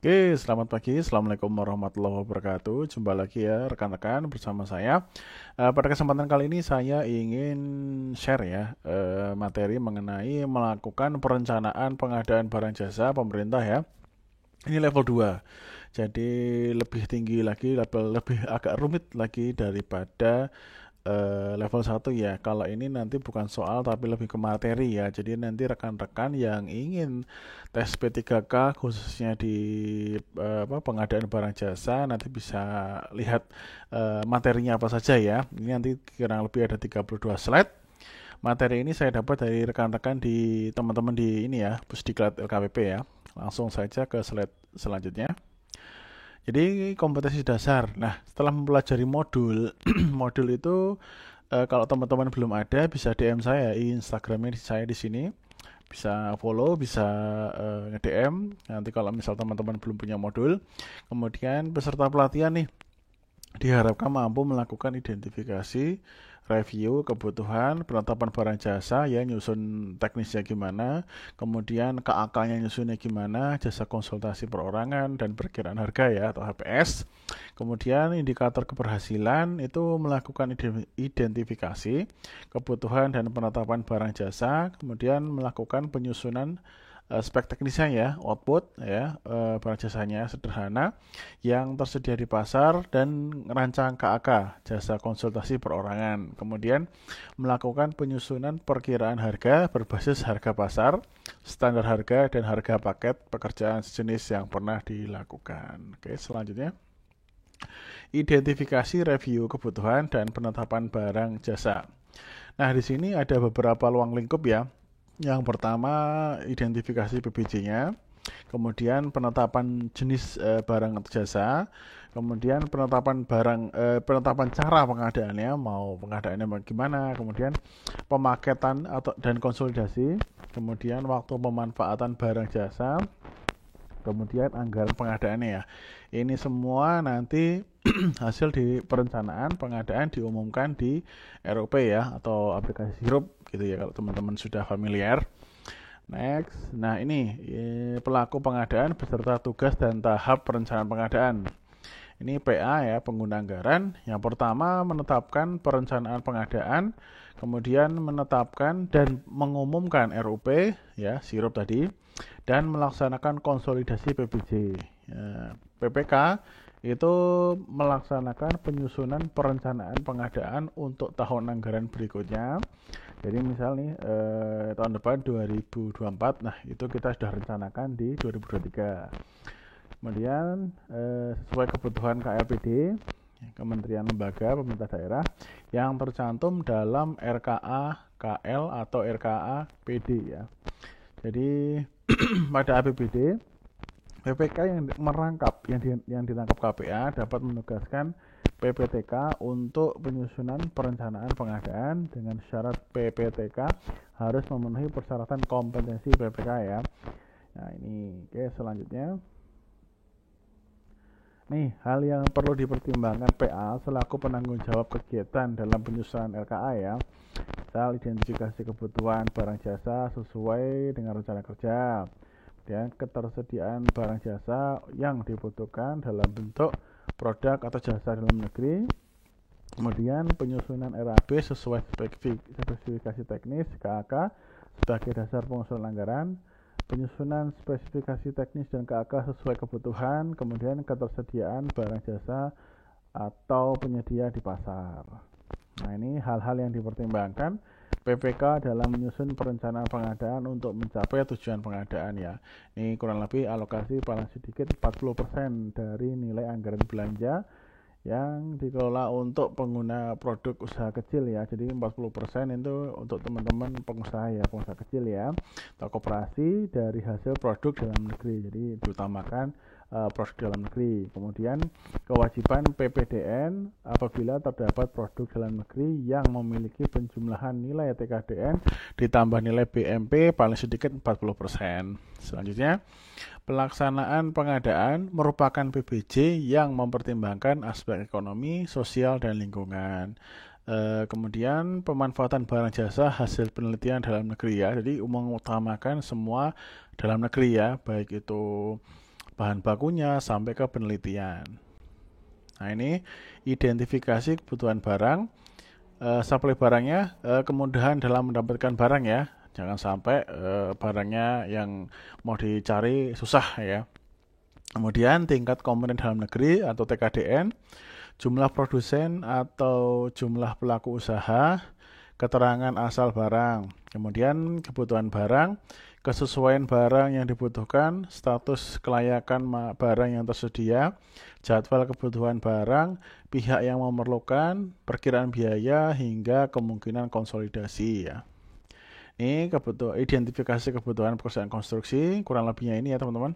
Oke, selamat pagi. Assalamualaikum warahmatullahi wabarakatuh. Jumpa lagi ya rekan-rekan bersama saya. Pada kesempatan kali ini saya ingin share ya materi mengenai melakukan perencanaan pengadaan barang jasa pemerintah ya. Ini level 2. Jadi lebih tinggi lagi, level lebih agak rumit lagi daripada level 1 ya. Kalau ini nanti bukan soal tapi lebih ke materi ya. Jadi nanti rekan-rekan yang ingin tes P3K khususnya di pengadaan barang jasa nanti bisa lihat materinya apa saja ya. Ini nanti kurang lebih ada 32 slide. Materi ini saya dapat dari rekan-rekan di teman-teman di ini ya, Pusdiklat LKPP ya. Langsung saja ke slide selanjutnya. Jadi kompetensi dasar. Nah, setelah mempelajari modul, modul itu kalau teman-teman belum ada bisa DM saya, Instagramnya saya di sini. Bisa follow, bisa nge-DM. Nanti kalau misal teman-teman belum punya modul, kemudian peserta pelatihan nih diharapkan mampu melakukan identifikasi, review kebutuhan, penetapan barang jasa, ya nyusun teknisnya gimana, kemudian KAK-nya nyusunnya gimana, jasa konsultasi perorangan dan perkiraan harga ya atau HPS. Kemudian indikator keberhasilan itu melakukan identifikasi kebutuhan dan penetapan barang jasa, kemudian melakukan penyusunan spek teknisnya ya, output ya, barang jasanya sederhana yang tersedia di pasar dan merancang KAK, jasa konsultasi perorangan. Kemudian melakukan penyusunan perkiraan harga berbasis harga pasar, standar harga dan harga paket pekerjaan sejenis yang pernah dilakukan. Oke, selanjutnya identifikasi review kebutuhan dan penetapan barang jasa. Nah, di sini ada beberapa ruang lingkup ya. Yang pertama identifikasi PBJ-nya, kemudian penetapan jenis barang atau jasa, kemudian penetapan cara pengadaannya, mau pengadaannya bagaimana, kemudian pemaketan atau dan konsolidasi, kemudian waktu pemanfaatan barang jasa, kemudian anggaran pengadaannya ya. Ini semua nanti hasil di perencanaan pengadaan diumumkan di ROP ya atau aplikasi sirup gitu ya kalau teman-teman sudah familiar. Next, nah ini pelaku pengadaan beserta tugas dan tahap perencanaan pengadaan. Ini PA ya, pengguna anggaran. Yang pertama menetapkan perencanaan pengadaan, kemudian menetapkan dan mengumumkan RUP ya, sirup tadi, dan melaksanakan konsolidasi PBJ. Ya, PPK itu melaksanakan penyusunan perencanaan pengadaan untuk tahun anggaran berikutnya. Jadi misal nih tahun depan 2024, nah itu kita sudah rencanakan di 2023. Kemudian sesuai kebutuhan KLPD, Kementerian Lembaga Pemerintah Daerah yang tercantum dalam RKA KL atau RKA PD ya. Jadi pada APBD PPK yang merangkap yang ditangkap KPA dapat menugaskan PPTK untuk penyusunan perencanaan pengadaan dengan syarat PPTK harus memenuhi persyaratan kompetensi PPK ya. Nah ini oke selanjutnya. Nih, hal yang perlu dipertimbangkan PA selaku penanggung jawab kegiatan dalam penyusunan LKA ya. Misal identifikasi kebutuhan barang jasa sesuai dengan rencana kerja. Dan ketersediaan barang jasa yang dibutuhkan dalam bentuk produk atau jasa dalam negeri. Kemudian penyusunan RAB sesuai spesifikasi teknis KAK sebagai dasar pengusulan anggaran, penyusunan spesifikasi teknis dan KAK sesuai kebutuhan, kemudian ketersediaan barang jasa atau penyedia di pasar. Nah, ini hal-hal yang dipertimbangkan PPK dalam menyusun perencanaan pengadaan untuk mencapai tujuan pengadaan ya. Ini kurang lebih alokasi paling sedikit 40% dari nilai anggaran belanja yang dikelola untuk pengguna produk usaha kecil ya. Jadi 40% itu untuk teman-teman pengusaha ya, pengusaha kecil ya, atau koperasi dari hasil produk dalam negeri. Jadi diutamakan produk dalam negeri. Kemudian kewajiban PPDN apabila terdapat produk dalam negeri yang memiliki penjumlahan nilai TKDN ditambah nilai BMP paling sedikit 40%. Selanjutnya pelaksanaan pengadaan merupakan PBJ yang mempertimbangkan aspek ekonomi, sosial, dan lingkungan. Kemudian pemanfaatan barang jasa hasil penelitian dalam negeri ya. Jadi mengutamakan semua dalam negeri ya, baik itu bahan bakunya sampai ke penelitian. Nah, ini identifikasi kebutuhan barang, supply barangnya, kemudahan dalam mendapatkan barang ya. Jangan sampai barangnya yang mau dicari susah ya. Kemudian tingkat komponen dalam negeri atau TKDN, jumlah produsen atau jumlah pelaku usaha, keterangan asal barang, kemudian kebutuhan barang, kesesuaian barang yang dibutuhkan, status kelayakan barang yang tersedia, jadwal kebutuhan barang, pihak yang memerlukan, perkiraan biaya, hingga kemungkinan konsolidasi ya. Ini identifikasi kebutuhan pekerjaan konstruksi, kurang lebihnya ini ya teman-teman.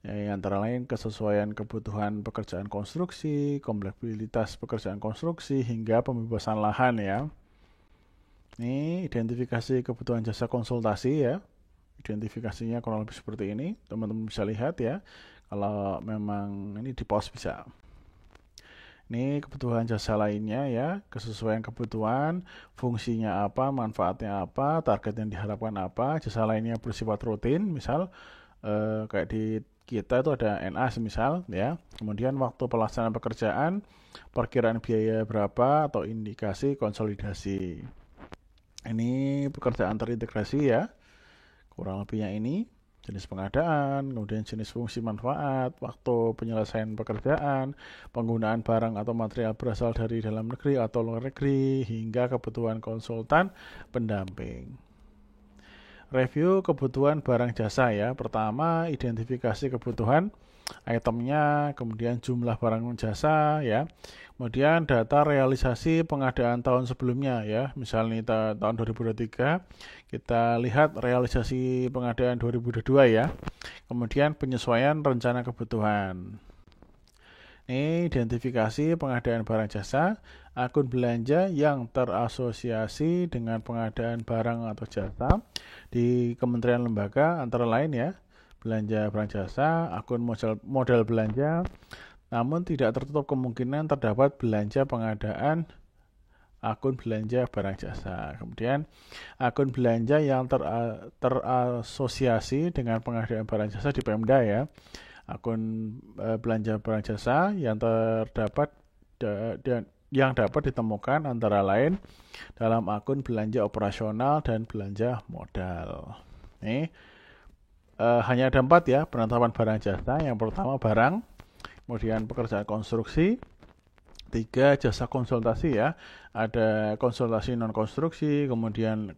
Antara lain kesesuaian kebutuhan pekerjaan konstruksi, kompleksitas pekerjaan konstruksi, hingga pembebasan lahan ya. Ini identifikasi kebutuhan jasa konsultasi ya. Identifikasinya kurang lebih seperti ini. Teman-teman bisa lihat ya. Kalau memang ini di pause bisa. Ini kebutuhan jasa lainnya ya. Kesesuaian kebutuhan, fungsinya apa, manfaatnya apa, target yang diharapkan apa. Jasa lainnya bersifat rutin, misal kayak di kita itu ada NA semisal ya. Kemudian waktu pelaksanaan pekerjaan, perkiraan biaya berapa atau indikasi konsolidasi. Ini pekerjaan terintegrasi ya. Kurang lebihnya ini jenis pengadaan, kemudian jenis fungsi manfaat, waktu penyelesaian pekerjaan, penggunaan barang atau material berasal dari dalam negeri atau luar negeri, hingga kebutuhan konsultan pendamping. Review kebutuhan barang jasa ya. Pertama, identifikasi kebutuhan itemnya, kemudian jumlah barang jasa ya. Kemudian data realisasi pengadaan tahun sebelumnya ya. Misalnya tahun 2023 kita lihat realisasi pengadaan 2022 ya. Kemudian penyesuaian rencana kebutuhan. Ini identifikasi pengadaan barang jasa, akun belanja yang terasosiasi dengan pengadaan barang atau jasa di kementerian lembaga antara lain ya, belanja barang jasa, akun modal belanja, namun tidak tertutup kemungkinan terdapat belanja pengadaan akun belanja barang jasa. Kemudian akun belanja yang terasosiasi dengan pengadaan barang jasa di Pemda ya. Akun belanja barang jasa yang terdapat yang dapat ditemukan antara lain dalam akun belanja operasional dan belanja modal. Ini hanya ada 4 ya penetapan barang jasa. Yang pertama barang, kemudian pekerjaan konstruksi, 3 jasa konsultasi ya, ada konsultasi non konstruksi, kemudian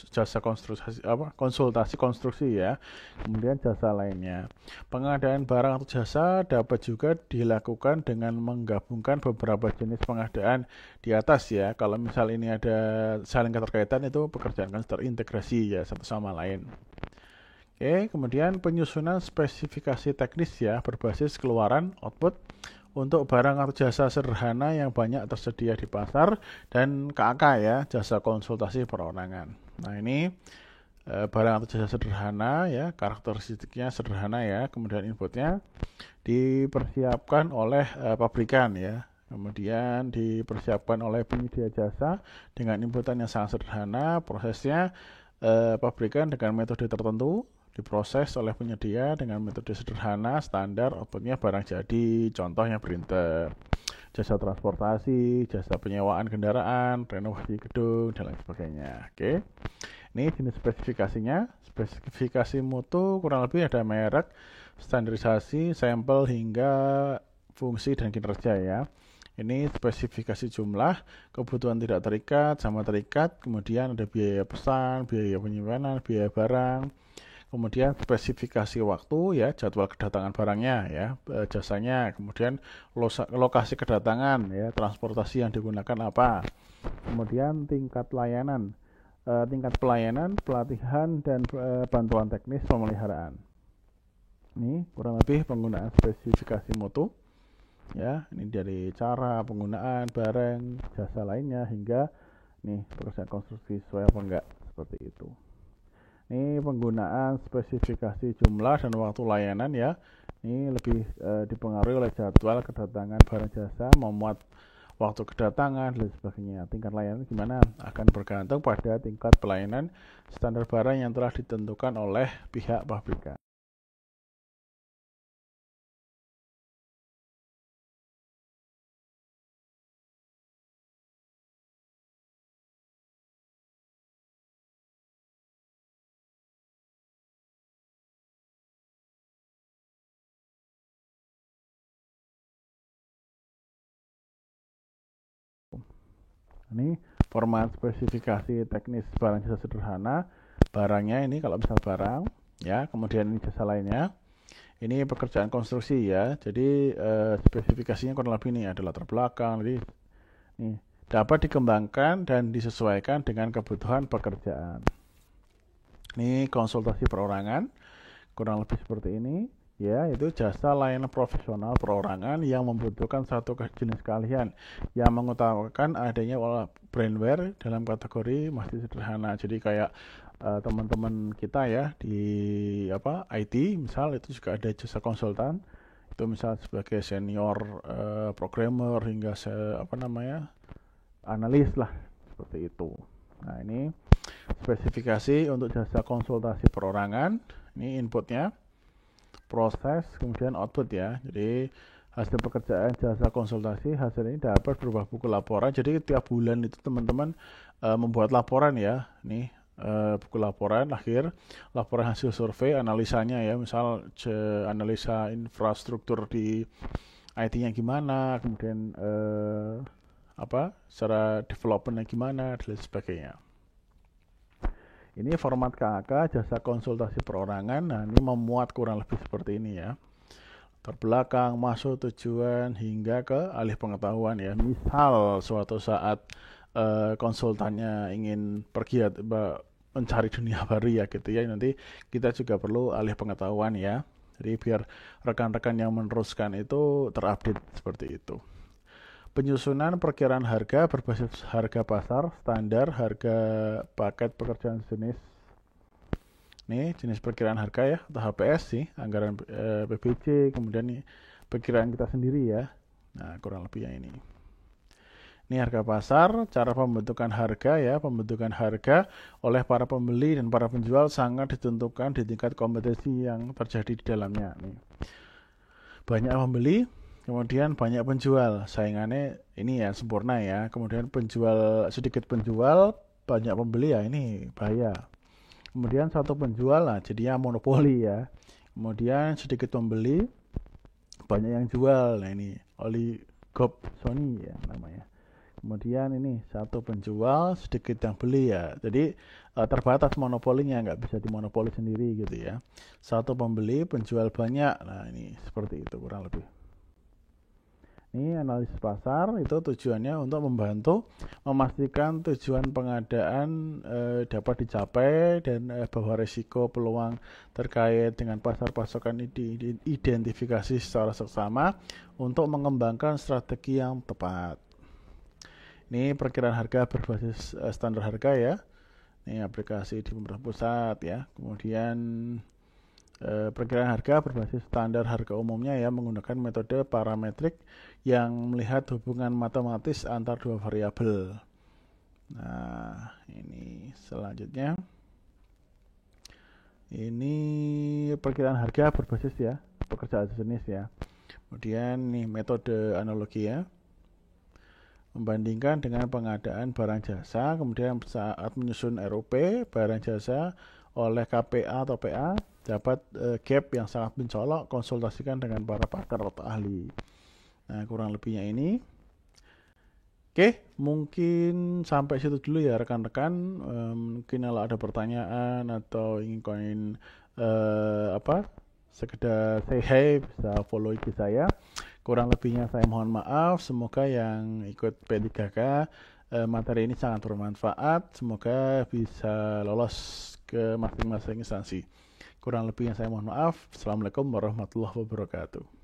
jasa konsultasi konstruksi ya, kemudian jasa lainnya. Pengadaan barang atau jasa dapat juga dilakukan dengan menggabungkan beberapa jenis pengadaan di atas ya. Kalau misal ini ada saling keterkaitan, itu pekerjaan kan terintegrasi ya satu sama lain. Oke, kemudian penyusunan spesifikasi teknis ya berbasis keluaran output untuk barang atau jasa sederhana yang banyak tersedia di pasar, dan KAK ya, jasa konsultasi perorangan. Nah, ini barang atau jasa sederhana ya, karakteristiknya sederhana ya, kemudian inputnya dipersiapkan oleh pabrikan ya, kemudian dipersiapkan oleh penyedia jasa dengan inputan yang sangat sederhana, prosesnya pabrikan dengan metode tertentu, diproses oleh penyedia dengan metode sederhana, standar, outputnya barang jadi, contohnya printer, jasa transportasi, jasa penyewaan kendaraan, renovasi gedung, dan lain sebagainya. Oke, ini jenis spesifikasinya. Spesifikasi mutu kurang lebih ada merek, standarisasi, sampel, hingga fungsi dan kinerja ya. Ini spesifikasi jumlah, kebutuhan tidak terikat, sama terikat, kemudian ada biaya pesan, biaya penyimpanan, biaya barang. Kemudian spesifikasi waktu ya, jadwal kedatangan barangnya ya, jasanya, kemudian lokasi kedatangan ya, transportasi yang digunakan apa. Kemudian tingkat pelayanan, pelatihan dan bantuan teknis pemeliharaan. Ini kurang lebih penggunaan spesifikasi mutu ya. Ini dari cara penggunaan barang, jasa lainnya, hingga nih pekerjaan konstruksi sesuai apa enggak, seperti itu. Ini penggunaan spesifikasi jumlah dan waktu layanan ya. Ini lebih dipengaruhi oleh jadwal kedatangan barang jasa, memuat waktu kedatangan dan sebagainya. Tingkat layanan gimana akan bergantung pada tingkat pelayanan standar barang yang telah ditentukan oleh pihak pabrikan. Ini format spesifikasi teknis barang jasa sederhana. Barangnya ini kalau misal barang, ya. Kemudian ini jasa lainnya. Ini pekerjaan konstruksi ya. Jadi spesifikasinya kurang lebih ini ada latar belakang. Jadi ini dapat dikembangkan dan disesuaikan dengan kebutuhan pekerjaan. Ini konsultasi perorangan, kurang lebih seperti ini. Ya, itu jasa layanan profesional perorangan yang membutuhkan satu jenis keahlian yang mengutamakan adanya brandware dalam kategori masih sederhana. Jadi kayak teman-teman kita ya di IT misal itu juga ada jasa konsultan. Itu misal sebagai senior programmer hingga analis lah seperti itu. Nah, ini spesifikasi untuk jasa konsultasi perorangan. Ini inputnya, proses, kemudian output ya. Jadi hasil pekerjaan jasa konsultasi, hasil ini dapat berupa buku laporan. Jadi tiap bulan itu teman-teman membuat laporan ya. Ini buku laporan akhir, laporan hasil survei, analisanya ya. Misal analisa infrastruktur di IT-nya gimana, kemudian secara development-nya gimana, dan sebagainya. Ini format KAK, jasa konsultasi perorangan. Nah, ini memuat kurang lebih seperti ini ya. Terbelakang, masuk, tujuan, hingga ke alih pengetahuan ya. Misal suatu saat konsultannya ingin pergi mencari dunia baru ya gitu ya. Nanti kita juga perlu alih pengetahuan ya. Jadi biar rekan-rekan yang meneruskan itu terupdate seperti itu. Penyusunan perkiraan harga berbasis harga pasar, standar, harga paket pekerjaan jenis. Ini jenis perkiraan harga ya, atau HPS sih, anggaran PBJ, kemudian nih perkiraan kita sendiri ya. Nah, kurang lebih yang ini. Ini harga pasar, cara pembentukan harga ya, pembentukan harga oleh para pembeli dan para penjual sangat ditentukan di tingkat kompetensi yang terjadi di dalamnya. Nih. Banyak pembeli, kemudian banyak penjual, saingannya ini ya sempurna ya. Kemudian sedikit penjual, banyak pembeli ya, ini bahaya. Kemudian satu penjual lah, jadinya monopoli ya. Kemudian sedikit pembeli, banyak yang jual. Nah ini oligopsony ya namanya. Kemudian ini satu penjual, sedikit yang beli ya. Jadi terbatas monopolinya, nggak bisa dimonopoli sendiri gitu ya. Satu pembeli, penjual banyak. Nah ini seperti itu kurang lebih. Ini analisis pasar itu tujuannya untuk membantu memastikan tujuan pengadaan dapat dicapai dan bahwa risiko peluang terkait dengan pasar pasokan diidentifikasi secara seksama untuk mengembangkan strategi yang tepat. Ini perkiraan harga berbasis standar harga ya. Ini aplikasi di pemerintah pusat ya. Kemudian perkiraan harga berbasis standar harga umumnya ya, menggunakan metode parametrik yang melihat hubungan matematis antar dua variabel. Nah, ini selanjutnya. Ini perkiraan harga berbasis ya, pekerjaan jenis ya. Kemudian nih metode analogi ya. Membandingkan dengan pengadaan barang jasa, kemudian saat menyusun RUP barang jasa oleh KPA atau PA, dapat gap yang sangat mencolok, konsultasikan dengan para pakar atau ahli. Nah, kurang lebihnya ini. Oke, mungkin sampai situ dulu ya rekan-rekan. Mungkin kalau ada pertanyaan atau ingin sekedar say hi, bisa follow IG saya. Kurang lebihnya saya mohon maaf. Semoga yang ikut P3K materi ini sangat bermanfaat. Semoga bisa lolos ke masing-masing instansi. Kurang lebihnya saya mohon maaf. Assalamualaikum warahmatullahi wabarakatuh.